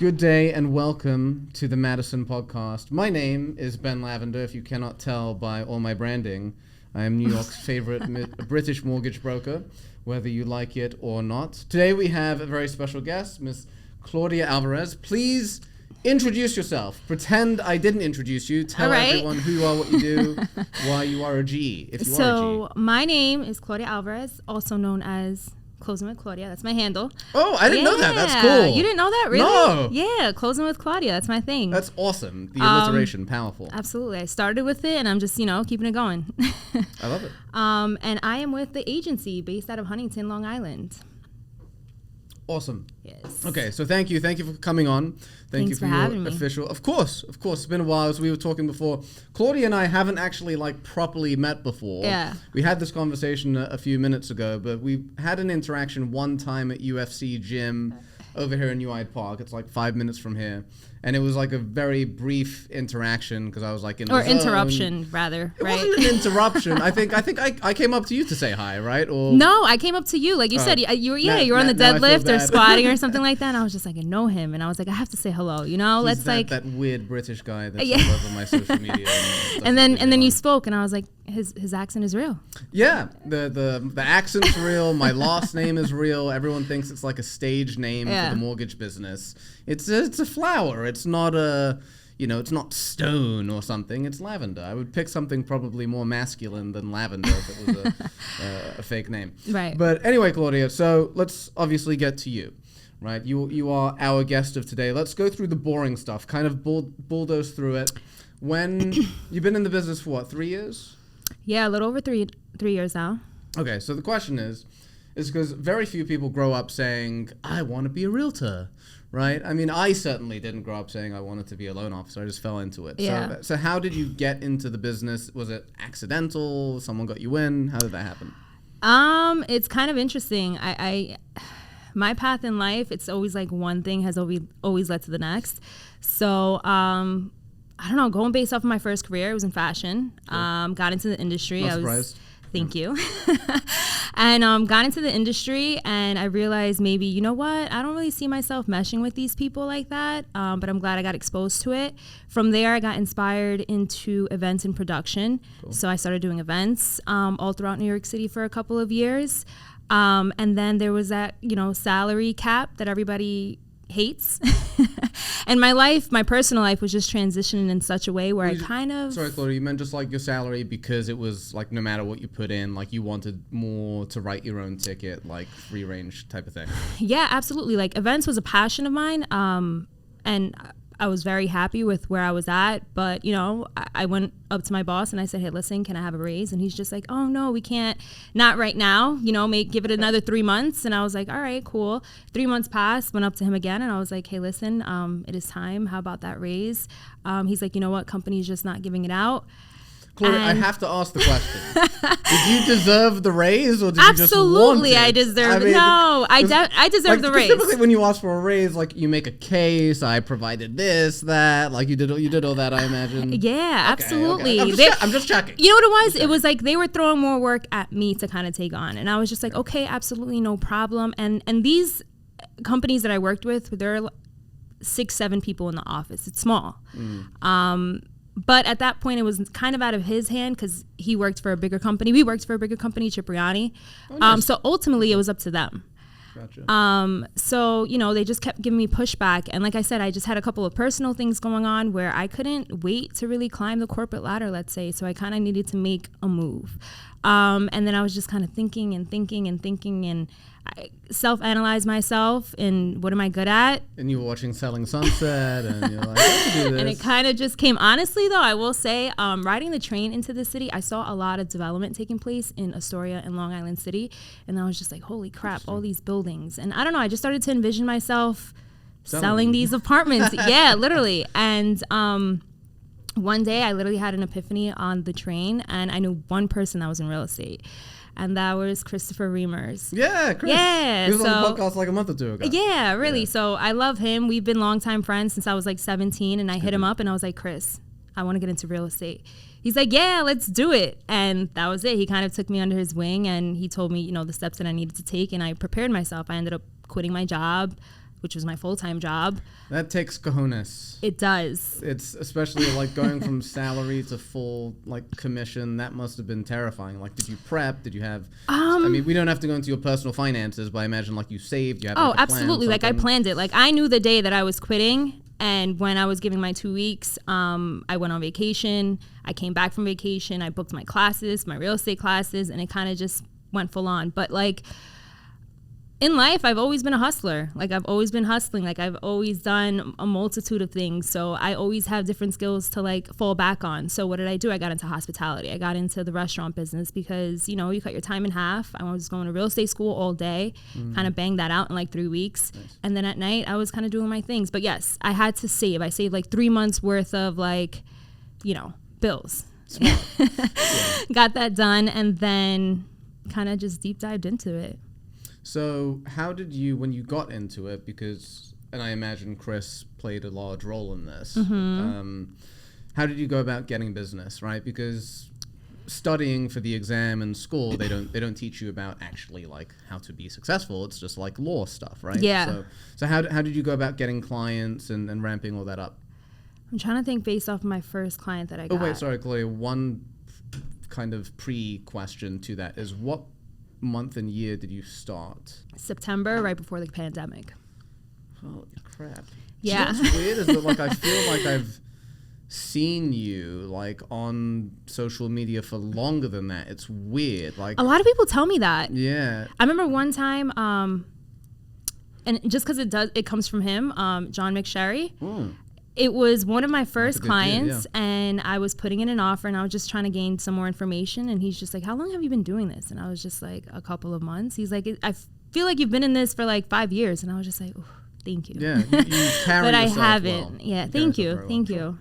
Good day and welcome to the Madison podcast. My name is Ben Lavender, if you cannot tell by all my branding. I am New York's favorite British mortgage broker, whether you like it or not. Today we have a very special guest, Miss Claudia Alvarez. Please introduce yourself. Pretend I didn't introduce you. Tell everyone who you are, what you do, why you are a G, if you are a G. So my name is Claudia Alvarez, also known as Closing with Claudia. That's my handle. Oh, I didn't know that. That's cool. You didn't know that, really? No. Yeah, Closing with Claudia. That's my thing. That's awesome. The alliteration, powerful. Absolutely. I started with it, and I'm just, keeping it going. I love it. And I am with the agency based out of Huntington, Long Island. Awesome. Yes. Okay, so thank you for coming on. Thank you for having your me. official. Of course. It's been a while, as we were talking before. Claudia and I haven't actually properly met before. Yeah. We had this conversation a few minutes ago, but we had an interaction one time at UFC gym over here in New Hyde Park. It's 5 minutes from here. And it was a very brief interaction because I was in the Or zone. interruption, rather, It right? wasn't an interruption. I think I came up to you to say hi, right? Or No, I came up to you. Like you said, you were on the now I feel deadlift or bad. squatting or something like that. And I was just I know him. And I was I have to say hello, He's Let's that weird British guy that's all over my social media. And then you spoke, and I was his accent is real. Yeah, the accent's real. My last name is real. Everyone thinks it's a stage name for the mortgage business. It's a flower. It's not it's not stone or something. It's lavender. I would pick something probably more masculine than lavender if it was a fake name. Right. But anyway, Claudia, so let's obviously get to you. Right, you are our guest of today. Let's go through the boring stuff. Kind of bulldoze through it. When you've been in the business for what, 3 years? Yeah, a little over three years now. Okay, so the question is because very few people grow up saying, I want to be a realtor, right? I mean, I certainly didn't grow up saying I wanted to be a loan officer. I just fell into it. Yeah. So how did you get into the business? Was it accidental? Someone got you in? How did that happen? It's kind of interesting. My path in life, it's always one thing has always led to the next. So, I don't know, going based off of my first career, it was in fashion. Cool. Got into the industry. Not surprised. Thank you. And got into the industry, and I realized maybe, you know what, I don't really see myself meshing with these people like that, but I'm glad I got exposed to it. From there, I got inspired into events and production. Cool. So I started doing events all throughout New York City for a couple of years. And then there was that, salary cap that everybody hates. And my personal life was just transitioning in such a way where I kind of... Sorry, Claudia, you meant just your salary because it was no matter what you put in, you wanted more to write your own ticket, free range type of thing. Yeah, absolutely. Events was a passion of mine. And I was very happy with where I was at, but I went up to my boss and I said, hey, listen, can I have a raise? And he's just oh no, we can't, not right now, give it another 3 months. And I was all right, cool. 3 months passed, went up to him again, and I was hey, listen, it is time. How about that raise? He's you know what, company's just not giving it out. Claudia, I have to ask the question. Did you deserve the raise, or did you just want it? Absolutely, I deserve it. No, I deserve the raise. Typically, when you ask for a raise, you make a case. I provided this, that. You did all that, I imagine. Yeah, okay, absolutely. Okay. I'm just checking. You know what it was? It was they were throwing more work at me to kind of take on, and I was just okay, absolutely no problem. And these companies that I worked with, there are 6-7 people in the office. It's small. But at that point, it was kind of out of his hand because he worked for a bigger company. We worked for a bigger company, Cipriani. Oh, nice. So ultimately, it was up to them. Gotcha. So, they just kept giving me pushback. And like I said, I just had a couple of personal things going on where I couldn't wait to really climb the corporate ladder, let's say. So I kind of needed to make a move. And then I was just kind of thinking, and I self-analyzed myself and what am I good at? And you were watching Selling Sunset, and you're I can do this. And it kind of just came. Honestly, though, I will say, riding the train into the city, I saw a lot of development taking place in Astoria and Long Island City, and I was just holy crap, all these buildings. And I don't know, I just started to envision myself selling these apartments. Yeah, literally. And one day, I literally had an epiphany on the train, and I knew one person that was in real estate. And that was Christopher Reimers. Yeah, Chris. Yeah. He was on the podcast a month or two ago. Yeah, really. Yeah. So I love him. We've been longtime friends since I was 17, and I hit him up and I was Chris, I want to get into real estate. He's yeah, let's do it. And that was it. He kind of took me under his wing, and he told me, the steps that I needed to take, and I prepared myself. I ended up quitting my job, which was my full-time job. That takes cojones. It does. It's especially like going from salary to full like commission. That must have been terrifying. Like, did you prep? Did you have? I mean, we don't have to go into your personal finances, but I imagine like you saved. You had. Like, absolutely. Like I planned it. Like I knew the day that I was quitting, and when I was giving my 2 weeks, I went on vacation. I came back from vacation. I booked my classes, my real estate classes, and it kind of just went full on. But like. In life, I've always been a hustler. Like I've always been hustling. Like I've always done a multitude of things. So I always have different skills to like fall back on. So what did I do? I got into hospitality. I got into the restaurant business because, you know, you cut your time in half. I was going to real estate school all day, kind of banged that out in like 3 weeks. Nice. And then at night I was kind of doing my things. But yes, I had to save. I saved like 3 months worth of like, you know, bills. Yeah. Got that done and then kind of just deep dived into it. So how did you, when you got into it, because, and I imagine Chris played a large role in this, how did you go about getting business, right? Because studying for the exam in school, they don't teach you about actually like how to be successful. It's just like law stuff, right? Yeah. So how did you go about getting clients and ramping all that up? I'm trying to think based off my first client that I got. Oh, wait, sorry, Claudia. One kind of pre-question to that is what month and year did you start? September, right before the pandemic. Holy crap. Yeah. You know what's weird is that like I feel like I've seen you like on social media for longer than that. It's weird. Like a lot of people tell me that. Yeah. I remember one time, and just because it comes from him, John McSherry. It was one of my first clients, and I was putting in an offer, and I was just trying to gain some more information. And he's just like, "How long have you been doing this?" And I was just like, "A couple of months." He's like, "I feel like you've been in this for like 5 years," and I was just like, "Oh, thank you." Yeah, you carry but I yourself haven't. Well. Yeah, thank you.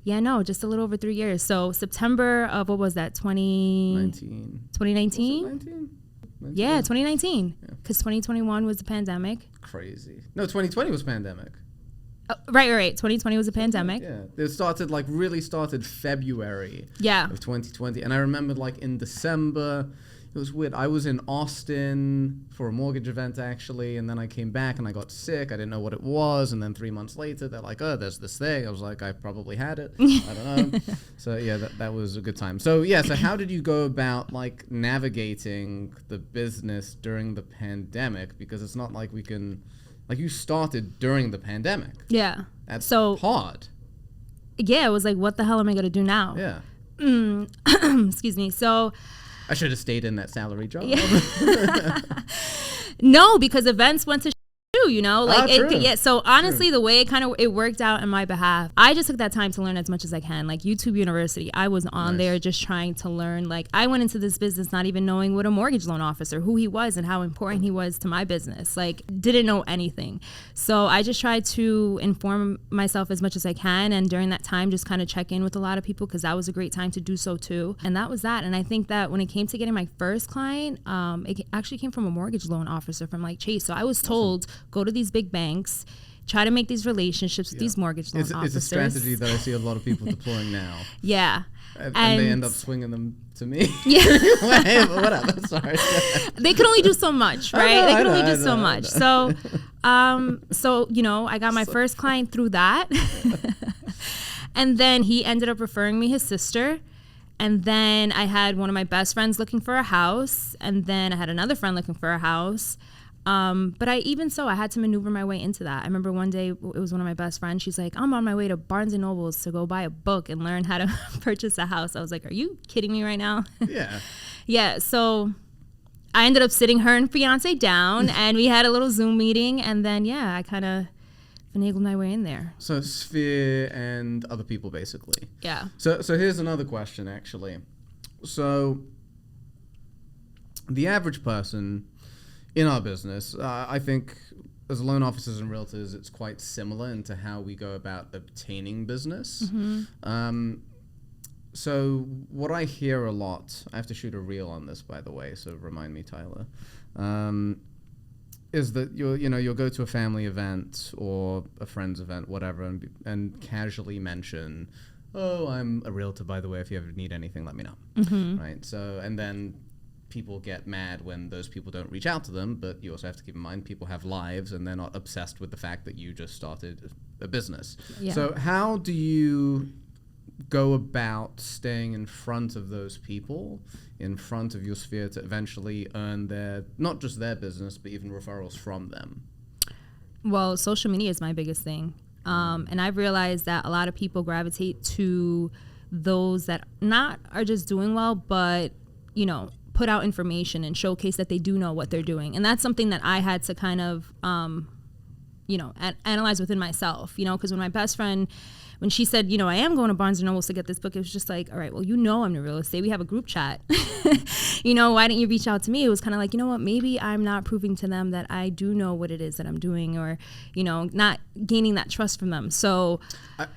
Yeah, no, just a little over 3 years. So September of what was that? 2019. 2019. Yeah, 2019. Because 2021 was the pandemic. Crazy. No, 2020 was pandemic. Right. 2020 was a pandemic. Yeah, it really started February of 2020. And I remember like in December, it was weird. I was in Austin for a mortgage event actually, and then I came back and I got sick. I didn't know what it was. And then 3 months later, they're like, "Oh, there's this thing." I was like, "I probably had it." I don't know. So yeah, that was a good time. So yeah, so how did you go about like navigating the business during the pandemic? Because it's not like we can... Like, you started during the pandemic. Yeah. That's so hard. Yeah, it was like, what the hell am I going to do now? Yeah. Excuse me. So... I should have stayed in that salary job. Yeah. No, because events went to too, you know? Like, so honestly, the way it worked out in my behalf, I just took that time to learn as much as I can. Like, YouTube University, I was on there just trying to learn. Like, I went into this business not even knowing what a mortgage loan officer, who he was and how important he was to my business. Like, didn't know anything. So I just tried to inform myself as much as I can, and during that time, just kind of check in with a lot of people, because that was a great time to do so too. And that was that. And I think that when it came to getting my first client, it actually came from a mortgage loan officer from like Chase. So I was told, go to these big banks, try to make these relationships with these mortgage loan officers. It's a strategy that I see a lot of people deploying now. Yeah. And they end up swinging them to me. Yeah. Whatever, sorry. They could only do so much, right? They could only do so much. So, you know, I got my first client through that. And then he ended up referring me his sister. And then I had one of my best friends looking for a house. And then I had another friend looking for a house. But I had to maneuver my way into that. I remember one day, it was one of my best friends. She's like, "I'm on my way to Barnes and Nobles to go buy a book and learn how to purchase a house." I was like, "Are you kidding me right now?" Yeah. Yeah. So I ended up sitting her and fiance down, and we had a little Zoom meeting. And then, I kind of finagled my way in there. So Sphere and other people, basically. Yeah. So here's another question, actually. So the average person in our business, I think as loan officers and realtors, it's quite similar into how we go about obtaining business. Mm-hmm. So what I hear a lot, I have to shoot a reel on this, by the way, so remind me, Tyler, is that you'll go to a family event or a friend's event, whatever, and casually mention, "Oh, I'm a realtor, by the way. If you ever need anything, let me know." Mm-hmm. Right? So, and then people get mad when those people don't reach out to them, but you also have to keep in mind people have lives and they're not obsessed with the fact that you just started a business. Yeah. So how do you go about staying in front of those people, in front of your sphere, to eventually earn not just their business, but even referrals from them? Well, social media is my biggest thing. And I've realized that a lot of people gravitate to those that are just doing well, but, put out information and showcase that they do know what they're doing. And that's something that I had to kind of, analyze within myself, because when my best friend, when she said, I am going to Barnes & Noble to get this book, it was just like, all right, well, I'm in real estate. We have a group chat. Why didn't you reach out to me? It was kind of like, maybe I'm not proving to them that I do know what it is that I'm doing, or, not gaining that trust from them. So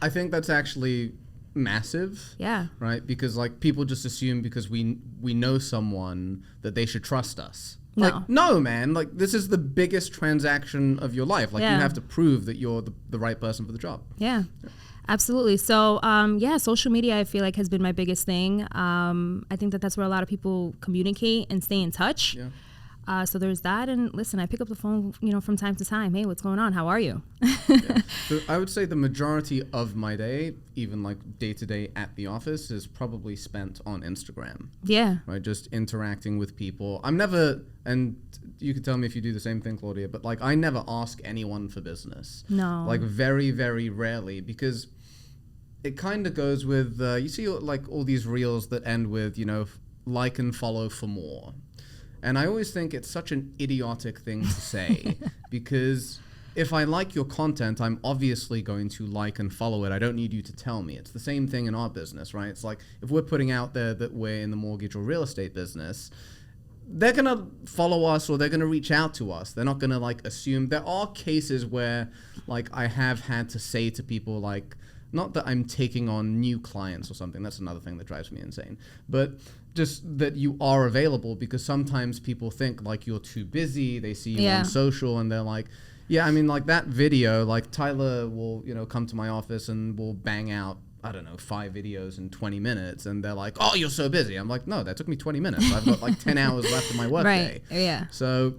I think that's actually massive. Yeah. Right? Because people just assume because we know someone that they should trust us. No. No, man. This is the biggest transaction of your life. You have to prove that you're the right person for the job. Yeah. Absolutely. So, social media, I feel like, has been my biggest thing. I think that's where a lot of people communicate and stay in touch. Yeah. So there's that. And listen, I pick up the phone, from time to time. Hey, what's going on? How are you? Yeah. So I would say the majority of my day, even day to day at the office, is probably spent on Instagram. Yeah. Right. Just interacting with people. I'm never, and you can tell me if you do the same thing, Claudia, but I never ask anyone for business. No. Very, very rarely, because it kind of goes with, you see all these reels that end with, like and follow for more. And I always think it's such an idiotic thing to say, because if I like your content, I'm obviously going to like and follow it. I don't need you to tell me. It's the same thing in our business, right? It's like if we're putting out there that we're in the mortgage or real estate business, they're going to follow us or they're going to reach out to us. They're not going to assume. There are cases where I have had to say to people not that I'm taking on new clients or something. That's another thing that drives me insane. But just that you are available, because sometimes people think you're too busy. They see you on social and they're like, yeah, I mean, that video, Tyler will, come to my office and we'll bang out, I don't know, 5 videos in 20 minutes. And they're like, oh, you're so busy. I'm like, no, that took me 20 minutes. I've got 10 hours left of my work day. Right, yeah. So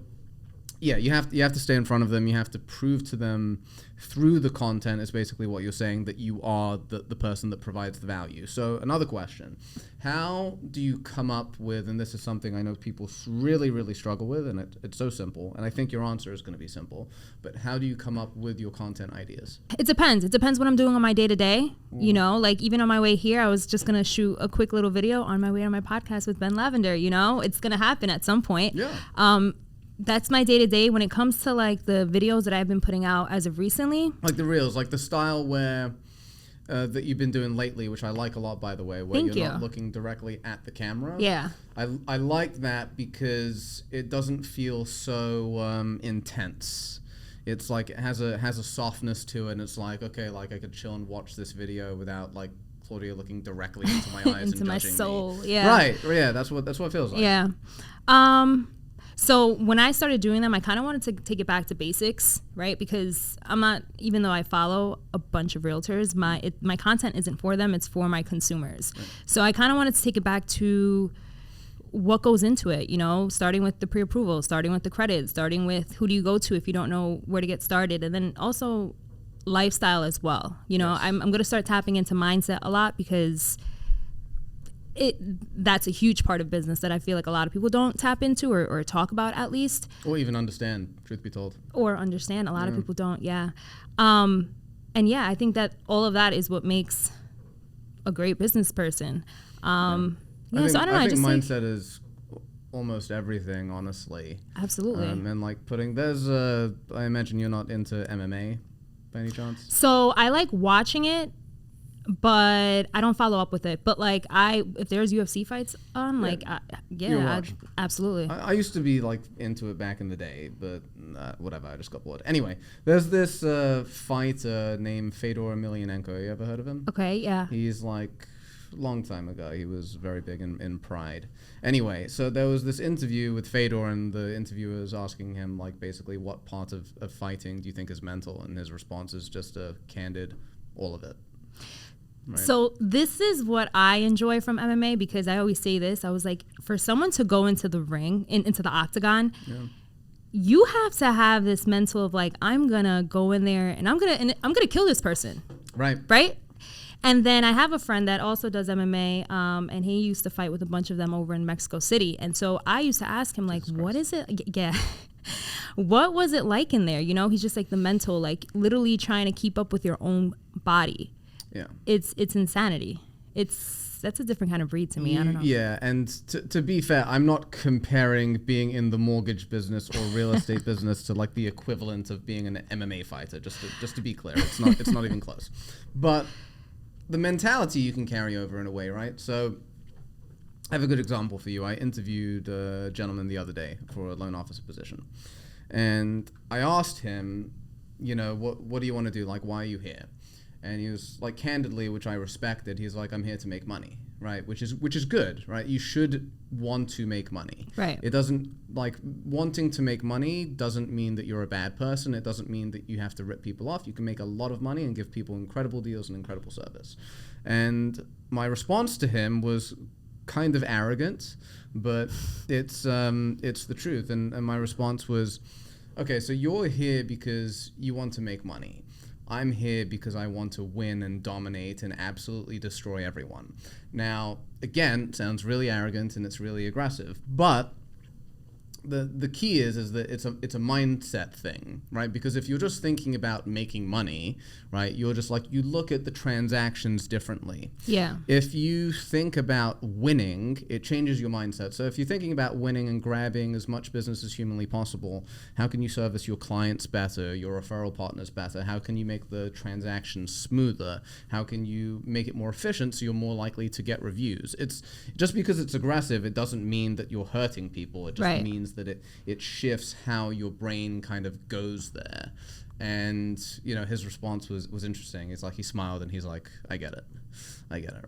yeah, you have to stay in front of them. You have to prove to them through the content, is basically what you're saying, that you are the person that provides the value. So another question, how do you come up with, and this is something I know people really, really struggle with, and it's so simple, and I think your answer is going to be simple, but how do you come up with your content ideas? It depends. It depends what I'm doing on my day-to-day. Even on my way here, I was just going to shoot a quick little video on my way on my podcast with Ben Lavender. It's going to happen at some point. Yeah. That's my day-to-day. When it comes to the videos that I've been putting out as of recently, the reels, the style where that you've been doing lately, which I like a lot, by the way, where you're not looking directly at the camera. Yeah. I like that because it doesn't feel so intense. It's it has a softness to it, and it's okay, I could chill and watch this video without Claudia looking directly into my eyes into and my judging soul. me. Yeah. Right. Yeah. That's what it feels like. Yeah. So when I started doing them, I kind of wanted to take it back to basics, right? Because I'm not, even though I follow a bunch of realtors, my content isn't for them, it's for my consumers. Right. So I kind of wanted to take it back to what goes into it, starting with the pre-approval, starting with the credit, starting with who do you go to if you don't know where to get started, and then also lifestyle as well. Yes. I'm going to start tapping into mindset a lot, because that's a huge part of business that I feel like a lot of people don't tap into or talk about, at least. Or even understand, truth be told. Or understand. A lot of people don't, yeah. I think that all of that is what makes a great business person. So I don't know. I think mindset is almost everything, honestly. Absolutely. And I imagine you're not into MMA by any chance? So I like watching it, but I don't follow up with it. But if there's UFC fights on, absolutely. I used to be into it back in the day, but whatever. I just got bored. Anyway, there's this fighter named Fedor Emelianenko. You ever heard of him? Okay, yeah. He's long time ago. He was very big in Pride. Anyway, so there was this interview with Fedor, and the interviewer was asking him basically what part of fighting do you think is mental, and his response is just a candid, all of it. right? So this is what I enjoy from MMA, because I always say this. I was like, for someone to go into the ring, into the octagon, you have to have this mental of like, I'm gonna go in there and I'm gonna kill this person. Right? And then I have a friend that also does MMA, and he used to fight with a bunch of them over in Mexico City. And so I used to ask him, like, what is it? Yeah. What was it like in there? You know, he's just like the mental, like literally trying to keep up with your own body. Yeah. It's insanity. That's a different kind of breed to me. I don't know. Yeah, and to be fair, I'm not comparing being in the mortgage business or real estate business to like the equivalent of being an MMA fighter. Just to be clear, it's not even close. But the mentality you can carry over in a way, right? So I have a good example for you. I interviewed a gentleman the other day for a loan officer position, and I asked him, you know, what do you want to do? Like, why are you here? And he was like, candidly, which I respected, he's like, I'm here to make money, right? Which is good, right? You should want to make money. Right. It doesn't, like, wanting to make money doesn't mean that you're a bad person. It doesn't mean that you have to rip people off. You can make a lot of money and give people incredible deals and incredible service. And my response to him was kind of arrogant, but it's the truth. And my response was, okay, so you're here because you want to make money. I'm here because I want to win and dominate and absolutely destroy everyone. Now, again, sounds really arrogant and it's really aggressive, but the key is that it's a mindset thing, right? Because if you're just thinking about making money, right, you're just like, you look at the transactions differently. Yeah. If you think about winning, it changes your mindset. So if you're thinking about winning and grabbing as much business as humanly possible, how can you service your clients better, your referral partners better? How can you make the transactions smoother? How can you make it more efficient so you're more likely to get reviews? It's just because it's aggressive, it doesn't mean that you're hurting people. It just means that it shifts how your brain kind of goes there. And, you know, his response was interesting. It's like he smiled and he's like, I get it,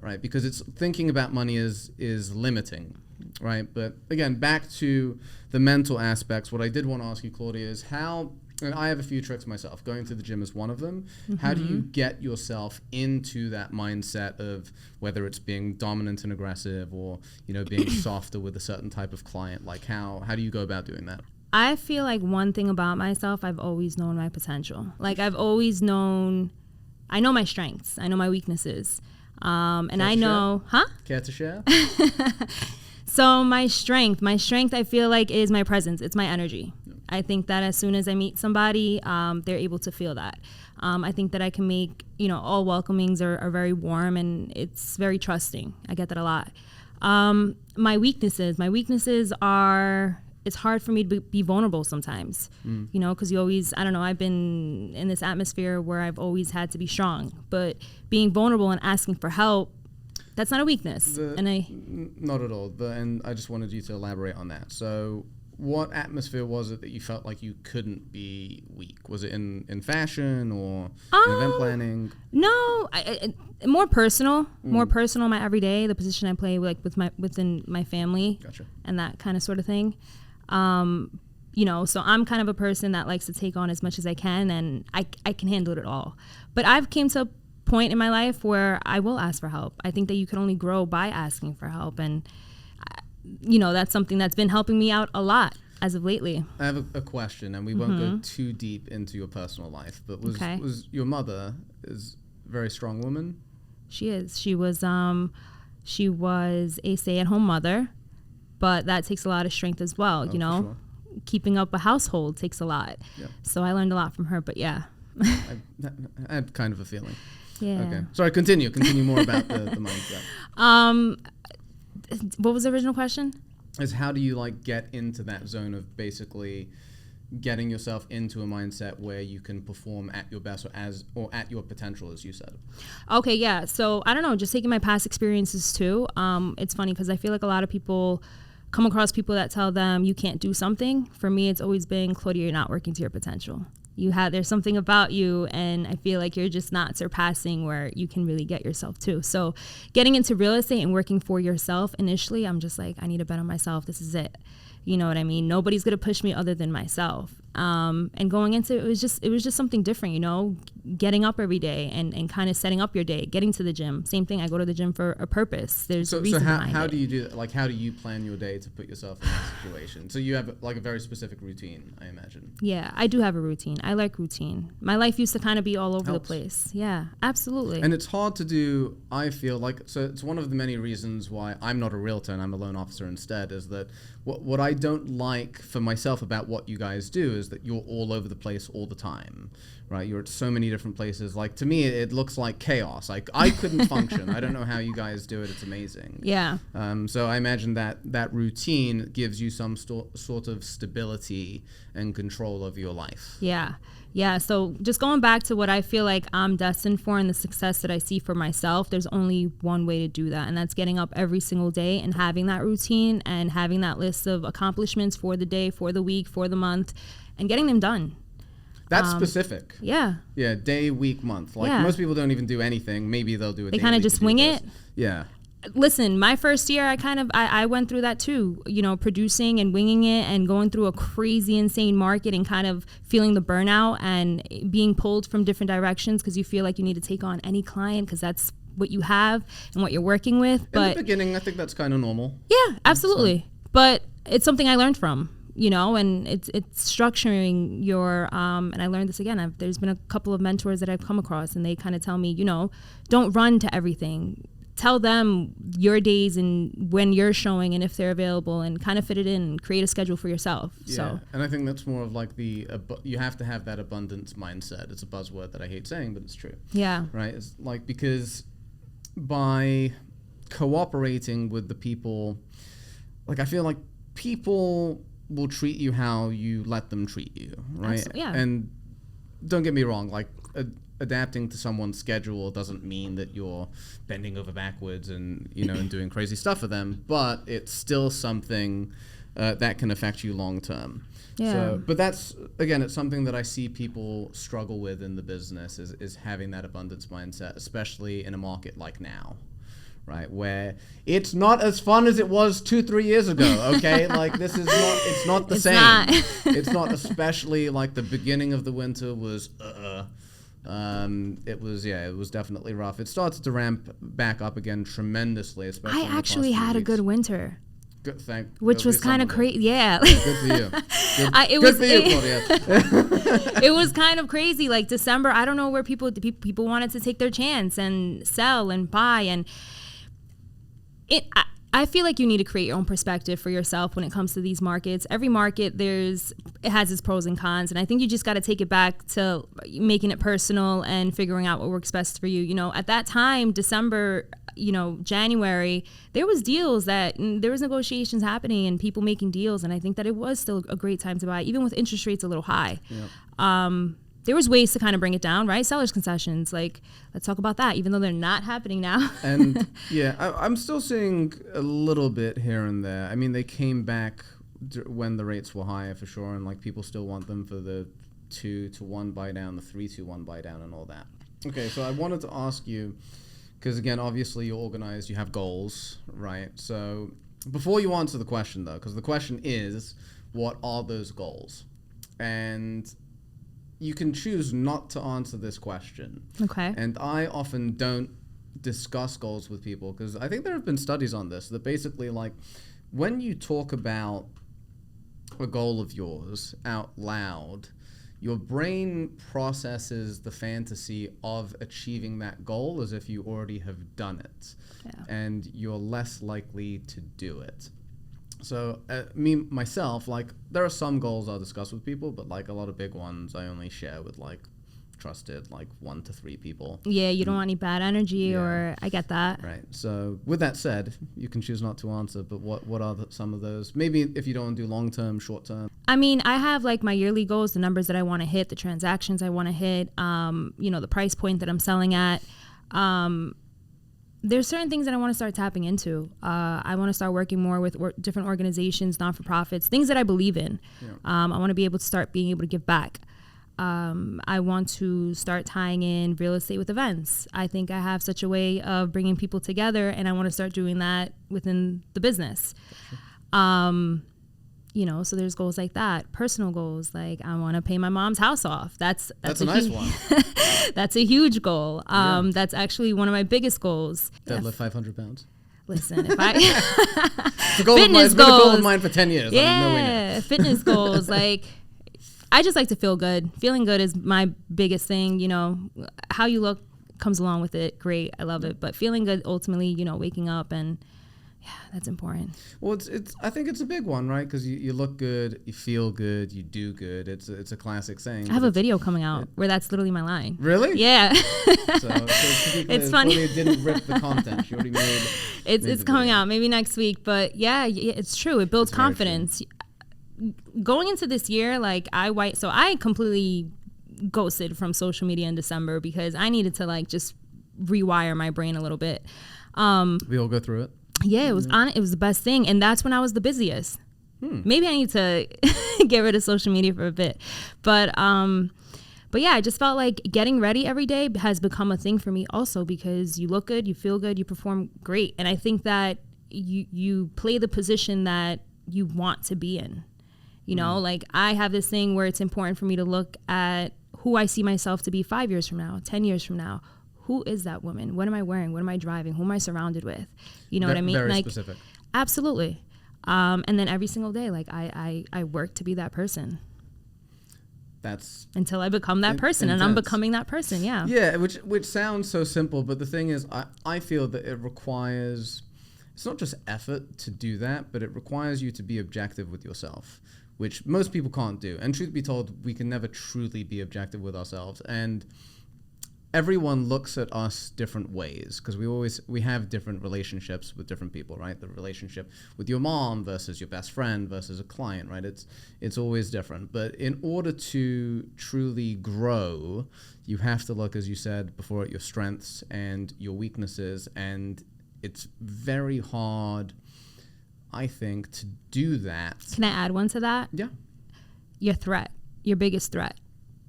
right? Because it's thinking about money is limiting, right? But again, back to the mental aspects, what I did want to ask you, Claudia, is how, and I have a few tricks myself. Going to the gym is one of them. Mm-hmm. How do you get yourself into that mindset of whether it's being dominant and aggressive or, you know, being softer with a certain type of client? Like how do you go about doing that? I feel like one thing about myself, I've always known my potential. Like I've always known, I know my strengths. I know my weaknesses. And I know, Care to share? So my strength I feel like is my presence. It's my energy. I think that as soon as I meet somebody, they're able to feel that. I think that I can make, you know, all welcomings are very warm and it's very trusting. I get that a lot. My weaknesses are, it's hard for me to be vulnerable sometimes, you know, because you always, I don't know, I've been in this atmosphere where I've always had to be strong, but being vulnerable and asking for help, that's not a weakness. Not at all. And I just wanted you to elaborate on that. So what atmosphere was it that you felt like you couldn't be weak? Was it in fashion or in event planning? No, more personal. More personal. My everyday, the position I play like within my family, Gotcha. And that kind of sort of thing. You know, so I'm kind of a person that likes to take on as much as I can, and I can handle it all. But I've came to a point in my life where I will ask for help. I think that you can only grow by asking for help, and you know, that's something that's been helping me out a lot as of lately. I have a question, and we won't go too deep into your personal life, but was your mother is a very strong woman? She is. She was a stay-at-home mother, but that takes a lot of strength as well. You know, sure. Keeping up a household takes a lot. Yeah. So I learned a lot from her. But yeah, I had kind of a feeling. Yeah. Okay. Sorry. Continue more about the mindset. What was the original question? Is how do you like get into that zone of basically getting yourself into a mindset where you can perform at your best or at your potential, as you said? Okay, yeah. So I don't know, just taking my past experiences too. It's funny because I feel like a lot of people come across people that tell them you can't do something. For me, it's always been, Claudia, you're not working to your potential. There's something about you, and I feel like you're just not surpassing where you can really get yourself to. So getting into real estate and working for yourself, initially, I'm just like, I need to bet on myself. This is it. You know what I mean? Nobody's going to push me other than myself. And going into it was just something different, you know, getting up every day and kind of setting up your day, getting to the gym. Same thing. I go to the gym for a purpose. There's a reason behind it. So how do you do that? Like, how do you plan your day to put yourself in that situation? So you have like a very specific routine, I imagine. Yeah, I do have a routine. I like routine. My life used to kind of be all over Helps. the place. Yeah, absolutely. And it's hard to do, I feel like, so it's one of the many reasons why I'm not a realtor and I'm a loan officer instead, is that what I don't like for myself about what you guys do is that you're all over the place all the time, right? You're at so many different places. Like, to me, it looks like chaos. Like, I couldn't function. I don't know how you guys do it. It's amazing. Yeah. So I imagine that routine gives you some sort of stability and control of your life. Yeah. Yeah. So just going back to what I feel like I'm destined for and the success that I see for myself, there's only one way to do that. And that's getting up every single day and having that routine and having that list of accomplishments for the day, for the week, for the month, and getting them done. That's specific. Yeah. Yeah, day, week, month. Like, Yeah. most people don't even do anything. Maybe they'll do a They daily kind of just to-do wing list. it. Yeah. Listen, my first year, I went through that too, you know, producing and winging it and going through a crazy, insane market and kind of feeling the burnout and being pulled from different directions because you feel like you need to take on any client because that's what you have and what you're working with. But in the beginning, I think that's kind of normal. Yeah, absolutely. But it's something I learned from, you know, and it's structuring your, and I learned this again. There's been a couple of mentors that I've come across and they kind of tell me, you know, don't run to everything. Tell them your days and when you're showing and if they're available and kind of fit it in and create a schedule for yourself. Yeah, So, and I think that's more of like you have to have that abundance mindset. It's a buzzword that I hate saying, but it's true. yeah. Right? It's like, because by cooperating with the people, like, I feel like people will treat you how you let them treat you, right? Yeah. And don't get me wrong, like, adapting to someone's schedule doesn't mean that you're bending over backwards and, you know, and doing crazy stuff for them, but it's still something that can affect you long term. Yeah. So, but that's, again, it's something that I see people struggle with in the business is having that abundance mindset, especially in a market like now, right? Where it's not as fun as it was 2-3 years ago, okay? Like, this is not, it's not the same. Not. It's not, especially like the beginning of the winter was, it was definitely rough. It started to ramp back up again tremendously, especially I actually had a good winter. Good, which was kind of crazy. Yeah. Good for you. Good for you, Claudia. It was kind of crazy. Like December, I don't know where people wanted to take their chance and sell and buy. And I feel like you need to create your own perspective for yourself when it comes to these markets. Every market, it has its pros and cons. And I think you just got to take it back to making it personal and figuring out what works best for you. You know, at that time, December, you know, January, there was negotiations happening and people making deals. And I think that it was still a great time to buy, even with interest rates a little high. Yep. There was ways to kind of bring it down, right? Sellers concessions, like, let's talk about that, even though they're not happening now. And yeah, I'm still seeing a little bit here and there. I mean, they came back when the rates were higher for sure, and like, people still want them for the 2-to-1 buy down, the 3-to-1 buy down, and all that. Okay, so I wanted to ask you, because again, obviously you're organized, you have goals, right? So before you answer the question though, because the question is, what are those goals? And you can choose not to answer this question. Okay. And I often don't discuss goals with people because I think there have been studies on this that basically, like, when you talk about a goal of yours out loud, your brain processes the fantasy of achieving that goal as if you already have done it. Yeah. And you're less likely to do it. So myself, like, there are some goals I'll discuss with people, but like a lot of big ones I only share with like trusted, like 1 to 3 people. Yeah, you don't want any bad energy, or I get that. Right. So with that said, you can choose not to answer, but what are some of those? Maybe if you don't want to do long term, short term. I mean, I have like my yearly goals, the numbers that I want to hit, the transactions I want to hit, you know, the price point that I'm selling at. There's certain things that I want to start tapping into. I want to start working more with different organizations, not-for-profits, things that I believe in. Yeah. I want to be able to give back. I want to start tying in real estate with events. I think I have such a way of bringing people together, and I want to start doing that within the business. Gotcha. So there's goals like that. Personal goals, like I want to pay my mom's house off. That's a nice one. That's a huge goal. That's actually one of my biggest goals. Deadlift 500 pounds. Listen, if I it's a goal fitness of mine, goals, it's been a goal of mine for 10 years. Yeah, fitness goals. Like, I just like to feel good. Feeling good is my biggest thing. How you look comes along with it. Great, I love it. But feeling good, ultimately, waking up and that's important. Well, I think it's a big one, right? Because you look good, you feel good, you do good. It's a classic saying. I have a video coming out where that's literally my line. Really? Yeah. so it's funny. Claudia didn't rip the content. She already made. It's coming out maybe next week, but yeah, it's true. It builds confidence. Going into this year, I completely ghosted from social media in December because I needed to just rewire my brain a little bit. We all go through it. Yeah, it was it was the best thing, and that's when I was the busiest. Maybe I need to get rid of social media for a bit, but yeah, I just felt like getting ready every day has become a thing for me also because you look good, you feel good, you perform great, and I think that you play the position that you want to be in. I have this thing where it's important for me to look at who I see myself to be 5 years from now, 10 years from now. Who is that woman? What am I wearing? What am I driving? Who am I surrounded with? You know what I mean? Very specific. Absolutely. And then every single day, I work to be that person. That's until I become that person, intense. And I'm becoming that person. Yeah. Yeah, which sounds so simple, but the thing is, I feel that it requires. It's not just effort to do that, but it requires you to be objective with yourself, which most people can't do. And truth be told, we can never truly be objective with ourselves. And everyone looks at us different ways because we have different relationships with different people, right? The relationship with your mom versus your best friend versus a client, right? It's always different. But in order to truly grow, you have to look, as you said before, at your strengths and your weaknesses. And it's very hard, I think, to do that. Can I add one to that? Yeah. Your threat, your biggest threat.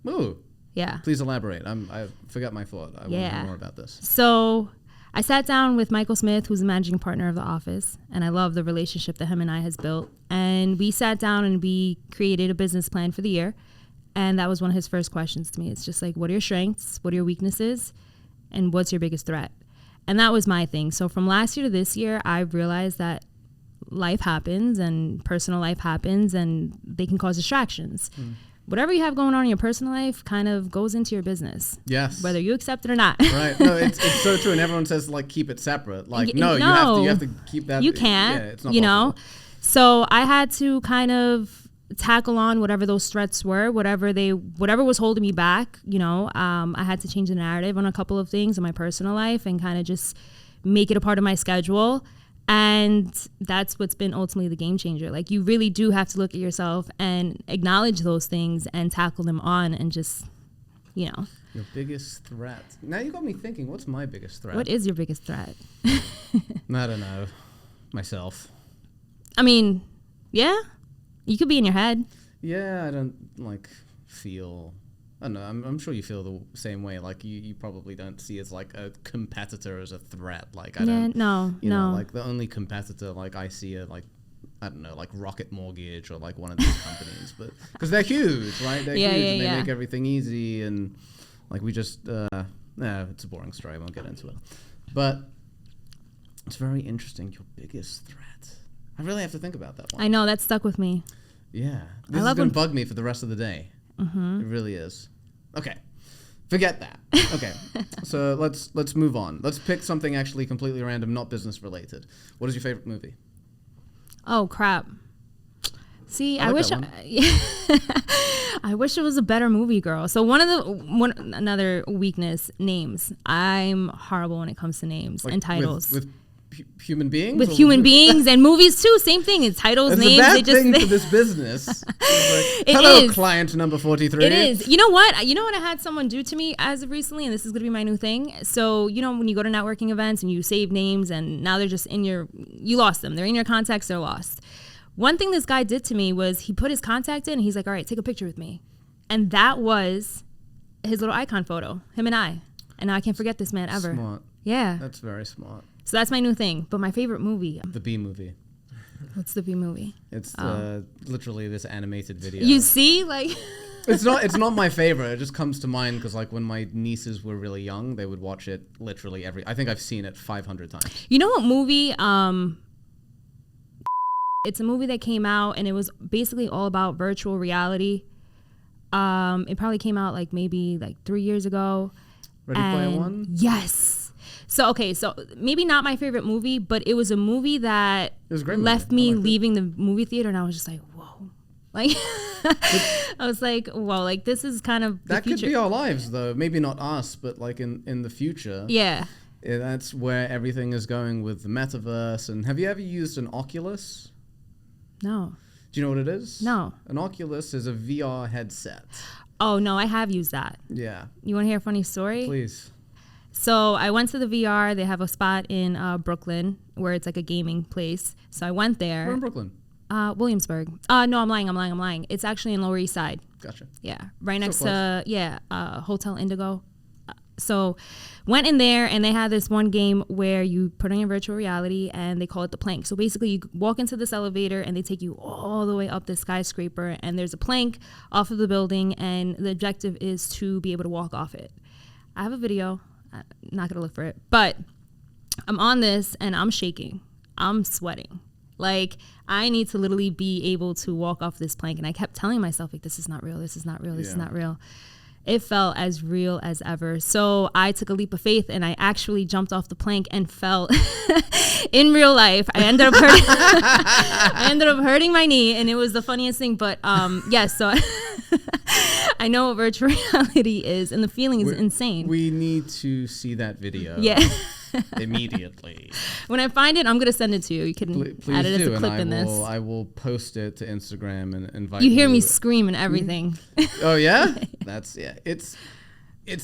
Ooh. Yeah. Please elaborate. I forgot my thought. I want to hear more about this. So I sat down with Michael Smith, who's the managing partner of The Office, and I love the relationship that him and I has built. And we sat down and we created a business plan for the year. And that was one of his first questions to me. It's just like, what are your strengths? What are your weaknesses? And what's your biggest threat? And that was my thing. So from last year to this year, I realized that life happens and personal life happens and they can cause distractions. Whatever you have going on in your personal life kind of goes into your business. Yes. Whether you accept it or not. Right. No, it's so true. And everyone says, keep it separate. No, you have to keep that. You can't, yeah, it's not possible. So I had to kind of tackle on whatever those threats were, whatever was holding me back, I had to change the narrative on a couple of things in my personal life and kind of just make it a part of my schedule. And that's what's been ultimately the game changer. You really do have to look at yourself and acknowledge those things and tackle them on and just, Your biggest threat. Now you got me thinking, what's my biggest threat? What is your biggest threat? I don't know. Myself. I mean, yeah, you could be in your head. Yeah, I don't feel... I don't know. I'm sure you feel the same way. You probably don't see as a competitor as a threat. No. The only competitor I see are I don't know, Rocket Mortgage or one of these companies, but because they're huge, right? They're huge and they make everything easy and we just it's a boring story. I won't get into it, but it's very interesting. Your biggest threat. I really have to think about that one. I know that stuck with me. Yeah, this is gonna bug me for the rest of the day. It really is. Okay, forget that. Okay, so let's move on. Let's pick something actually completely random, not business related. What is your favorite movie? Oh crap! See, I wish it was a better movie, girl. So another weakness, names. I'm horrible when it comes to names and titles. With human beings? With human beings and movies too, same thing. It's titles, it's names. It's a bad thing for this business. Hello, client number 43. It is. You know what? I had someone do to me as of recently, and this is going to be my new thing. So, when you go to networking events and you save names and now they're just you lost them. They're in your contacts, they're lost. One thing this guy did to me was he put his contact in and he's like, all right, take a picture with me. And that was his little icon photo, him and I. And now I can't forget this man ever. Smart. Yeah. That's very smart. So that's my new thing. But my favorite movie. The B movie. What's the B movie? It's literally this animated video. You see, like. It's not my favorite. It just comes to mind because like when my nieces were really young, they would watch it literally I think I've seen it 500 times. You know what movie? It's a movie that came out and it was basically all about virtual reality. It probably came out like maybe like 3 years ago. Ready Player One? Yes. So maybe not my favorite movie, but it was a movie that left me leaving the movie theater, and I was just like, whoa. Like, I was like, whoa, like this is kind of that could be our lives, though. Maybe not us, but like in the future. Yeah. That's where everything is going with the metaverse. And have you ever used an Oculus? No. Do you know what it is? No. An Oculus is a VR headset. Oh, no, I have used that. Yeah. You want to hear a funny story? Please. So I went to the VR. They have a spot in Brooklyn where it's like a gaming place. So I went there. We're in Brooklyn. Williamsburg. No, I'm lying. It's actually in Lower East Side. Gotcha. Yeah. Right next to, Hotel Indigo. So went in there and they had this one game where you put on your virtual reality and they call it the plank. So basically you walk into this elevator and they take you all the way up this skyscraper and there's a plank off of the building and the objective is to be able to walk off it. I have a video. I'm not going to look for it. But I'm on this and I'm shaking. I'm sweating. Like, I need to literally be able to walk off this plank. And I kept telling myself, like, this is not real. This is not real. This is not real. It felt as real as ever. So I took a leap of faith and I actually jumped off the plank and fell in real life. I ended up hurting my knee and it was the funniest thing. But yes, so I know what virtual reality is and the feeling is insane. We need to see that video. Yeah. Immediately. When I find it, I'm going to send it to you. You can add it as a clip in this. I will post it to Instagram and invite you. You hear me scream and everything. Oh, yeah? It's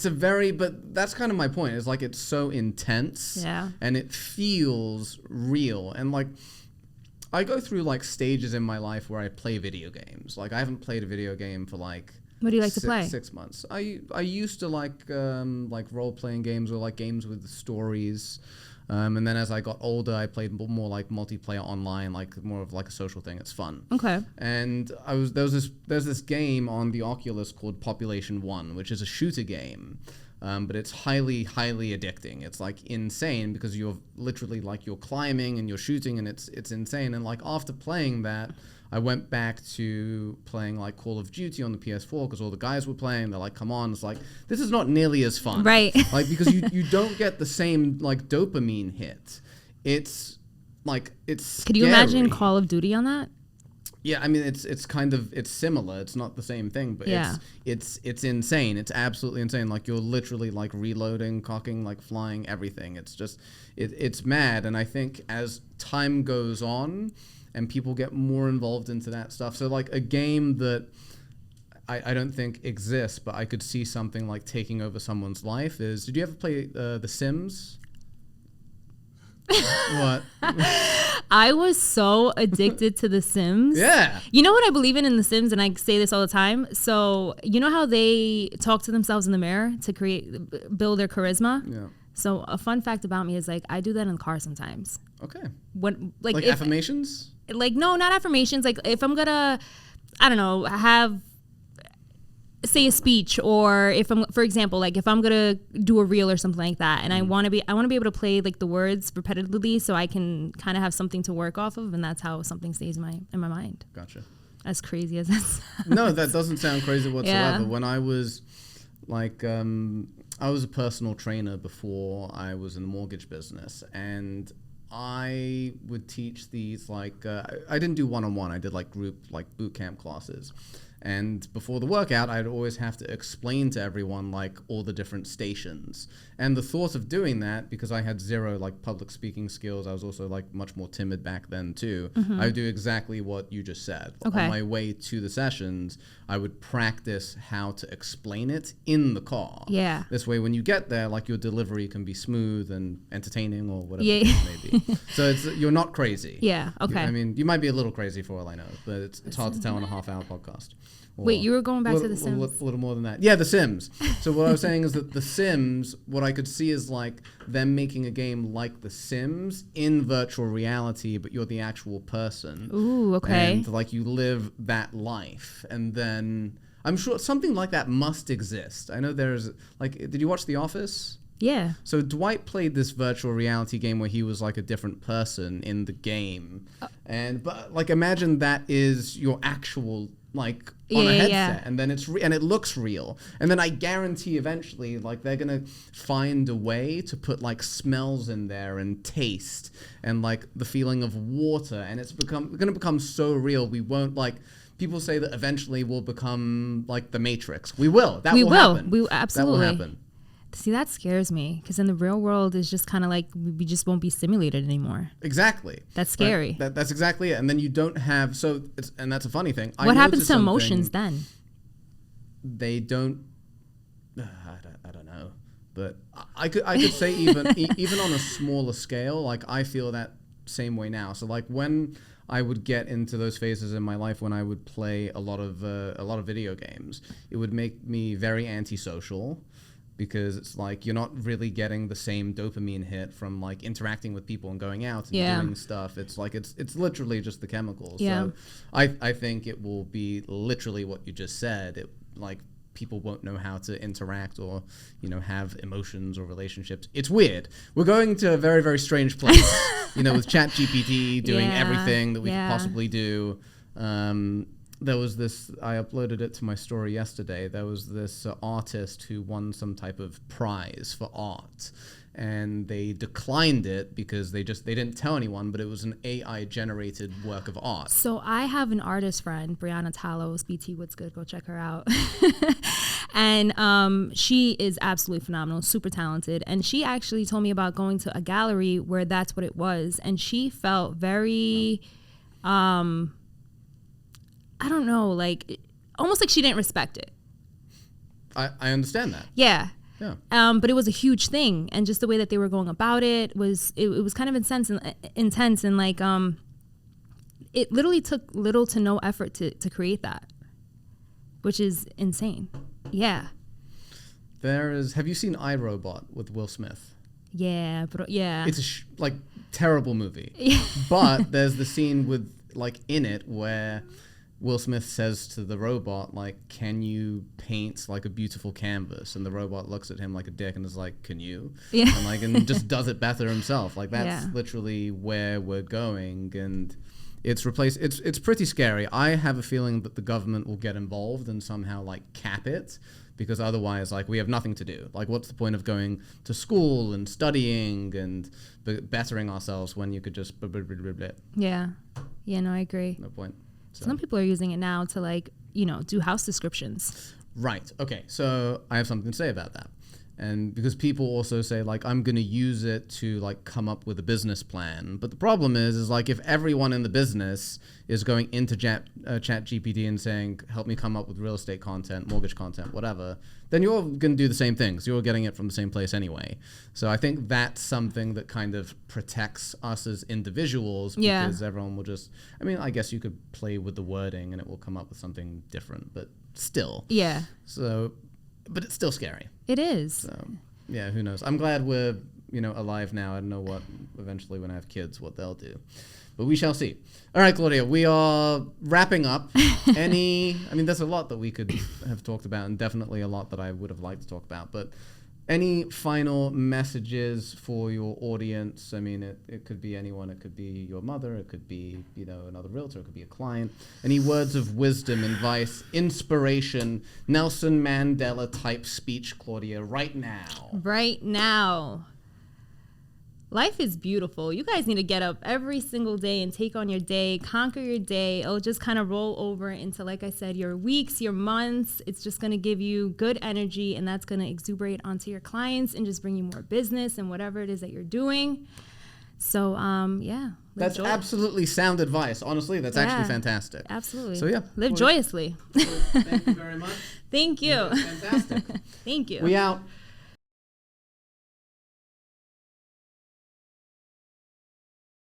a very, but that's kind of my point. It's like it's so intense. Yeah. And it feels real. And like, I go through like stages in my life where I play video games. Like, I haven't played a video game for like, what do you like to play? 6 months. I used to like role playing games or like games with stories, and then as I got older, I played more like multiplayer online, like more of like a social thing. It's fun. Okay. And there's this game on the Oculus called Population 1, which is a shooter game. But it's highly, highly addicting. It's like insane because you're literally like you're climbing and you're shooting and it's insane. And like after playing that, I went back to playing like Call of Duty on the PS4 because all the guys were playing. They're like, come on. It's like, this is not nearly as fun. Right. Like, because you don't get the same like dopamine hit. It's like, it's Could you imagine Call of Duty on that? Yeah, I mean it's kind of similar. It's not the same thing, but it's insane. It's absolutely insane. Like you're literally like reloading, cocking, like flying, everything. It's just it's mad. And I think as time goes on and people get more involved into that stuff, so like a game that I don't think exists, but I could see something like taking over someone's life is. Did you ever play The Sims? What? I was so addicted to The Sims. Yeah. You know what I believe in The Sims, and I say this all the time. So you know how they talk to themselves in the mirror to build their charisma? Yeah. So a fun fact about me is like I do that in the car sometimes. Okay. When like affirmations? Like no, not affirmations. Like if I'm gonna, I don't know, say a speech, or if I'm, for example, like if I'm gonna do a reel or something like that, and I want to be able to play like the words repetitively, so I can kind of have something to work off of, and that's how something stays in my mind. Gotcha. As crazy as that sounds. No, that doesn't sound crazy whatsoever. Yeah. When I was like, I was a personal trainer before I was in the mortgage business, and I would teach these like I didn't do one-on-one. I did like group like boot camp classes. And before the workout, I'd always have to explain to everyone like all the different stations. And the thought of doing that, because I had zero like public speaking skills, I was also like much more timid back then too. I would do exactly what you just said. Okay. On my way to the sessions, I would practice how to explain it in the car. Yeah. This way, when you get there, like your delivery can be smooth and entertaining or whatever Yeah. it may be. So you're not crazy. Yeah. Okay. I mean, you might be a little crazy for all I know, but it's hard to tell on a half-hour podcast. Wait, you were going back to The Sims? A little more than that. Yeah, The Sims. So what I was saying is that The Sims, what I could see is like them making a game like The Sims in virtual reality, but you're the actual person. Ooh, okay. And like you live that life. And then I'm sure something like that must exist. I know there's like, did you watch The Office? Yeah. So Dwight played this virtual reality game where he was like a different person in the game. But like imagine that is your actual like on a headset, and then and it looks real, and then I guarantee eventually like they're gonna find a way to put like smells in there and taste and like the feeling of water, and it's gonna become so real we won't like. People say that eventually we'll become like the Matrix. We will. That will happen. We absolutely. That will happen. See, that scares me because in the real world, it's just kind of like we just won't be stimulated anymore. Exactly. That's scary. Right? That's exactly it. And then you don't have and that's a funny thing. What happens to emotions then? They don't. I don't know, but I could say even on a smaller scale, like I feel that same way now. So like when I would get into those phases in my life when I would play a lot of video games, it would make me very antisocial. Because it's like you're not really getting the same dopamine hit from like interacting with people and going out and doing stuff. It's like it's literally just the chemicals. Yeah. So I think it will be literally what you just said. It like people won't know how to interact or have emotions or relationships. It's weird. We're going to a very, very strange place. With ChatGPT doing everything that we could possibly do. There was this, I uploaded it to my story yesterday. There was this artist who won some type of prize for art, and they declined it because they didn't tell anyone, but it was an AI generated work of art. So I have an artist friend, Brianna Talos, BT What's Good, go check her out. And she is absolutely phenomenal, super talented. And she actually told me about going to a gallery where that's what it was. And she felt very, I don't know, like almost like she didn't respect it. I understand that. Yeah. Yeah. But it was a huge thing, and just the way that they were going about it was kind of intense and like it literally took little to no effort to create that, which is insane. Yeah. Have you seen iRobot with Will Smith? Yeah, but yeah. It's a terrible movie. But there's the scene with like in it where Will Smith says to the robot, like, can you paint like a beautiful canvas? And the robot looks at him like a dick and is like, can you? Yeah. And just does it better himself. Like that's literally where we're going. And it's pretty scary. I have a feeling that the government will get involved and somehow like cap it, because otherwise like we have nothing to do. Like what's the point of going to school and studying and bettering ourselves when you could just blah, blah, blah, blah, blah. Yeah. Yeah, no, I agree. No point. So. Some people are using it now to like, do house descriptions. Right. Okay. So I have something to say about that. And because people also say like, I'm going to use it to like come up with a business plan. But the problem is like if everyone in the business is going into ChatGPT and saying, help me come up with real estate content, mortgage content, whatever, then you're going to do the same things. You're getting it from the same place anyway. So I think that's something that kind of protects us as individuals, because everyone will just, I guess you could play with the wording and it will come up with something different, but still. Yeah. So, but it's still scary. It is. So, yeah, who knows? I'm glad we're, alive now. I don't know what, eventually when I have kids, what they'll do. But we shall see. All right, Claudia, we are wrapping up. There's a lot that we could have talked about, and definitely a lot that I would have liked to talk about. But any final messages for your audience? It could be anyone. It could be your mother. It could be, another realtor. It could be a client. Any words of wisdom, advice, inspiration, Nelson Mandela type speech, Claudia, right now? Right now. Life is beautiful. You guys need to get up every single day and take on your day, conquer your day. It'll just kind of roll over into, like I said, your weeks, your months. It's just going to give you good energy, and that's going to exuberate onto your clients and just bring you more business and whatever it is that you're doing. So, That's absolutely sound advice. Honestly, that's actually fantastic. Absolutely. So, yeah. Live joyously. Thank you very much. Thank you. Fantastic. Thank you. We out.